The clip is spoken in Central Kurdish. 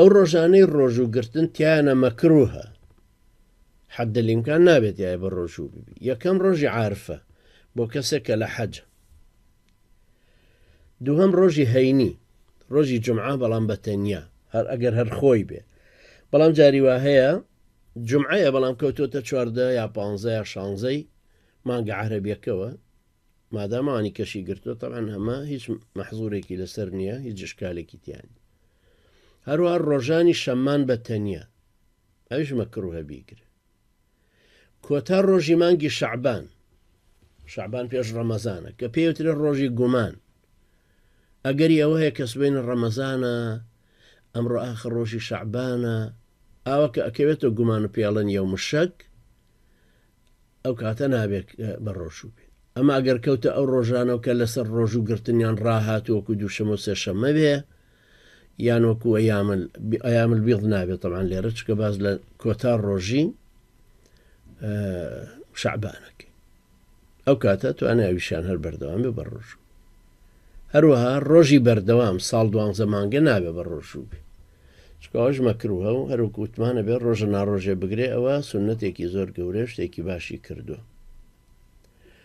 ئەو ڕۆژانەی ڕۆژوگرتن تیانە مەکروهە، حەد الئیمکان نابێت یای بە ڕۆژوو ببی. یەکەم ڕۆژی عارفە بۆ کەسێک کە لە حەجە. دووهەم ڕۆژی هەینی، ڕۆژی جومعە بەڵام بەتەنیا، هەر ئەگەر هەر خۆی بێ. بەڵام جاری وا هەیە جومعەیە بەڵام کەوتۆتە 14 یا 15 یا 16 مانگە عەرەبیەکەوە، مادامانی کەشی گرتووە تەبعاً هەمە هیچ مەحزوورێکی لەسەر نییە، هیچ شکالێکی تیانی. هەروە ڕۆژانی شەمان بەتەنیا ئەویش مەکروهە بیگرێ. کۆتا ڕۆژی مانگی شەعبان، شەعبان پێش ڕەمەزانە کە پێوترێ ڕۆژی گومان. ئەگەری ئەوە هەیە کە سبەینە ڕەمەزانە ئەمڕۆ ئاخر ڕۆژی شەعبانە، ئاوە کە ئەکەوێتە گومان و پێڵەن یەوم الشەک، ئەو کاتە نابێت بە ڕۆژوو بێت. ئەمە ئەگەر کەوتە ئەو ڕۆژانەوە کە لەسەر ڕۆژوو گرتنیان ڕاهاتووەکو دووشەمە و سێشەمە بێ، یان وەکو ئەیام البیض نابێت تەبعاً لێرە، چکە باز لە کۆتا ڕۆژی شەعبانەکە، ئەو کاتە توانای ئەویشیان هەر بەردەوام بێ بە ڕۆژوو. هەروەها ڕۆژی بەردەوام ساڵ 12 مانگە نابێ بە ڕۆژوو بێ، چکەوەش مەکروهە و هەروەکو وتمانە بێ ڕۆژە ناڕۆژێ بگرێ، ئەوە سونەتێکی زۆر گەورەیە، شتێکی باشی کردووە.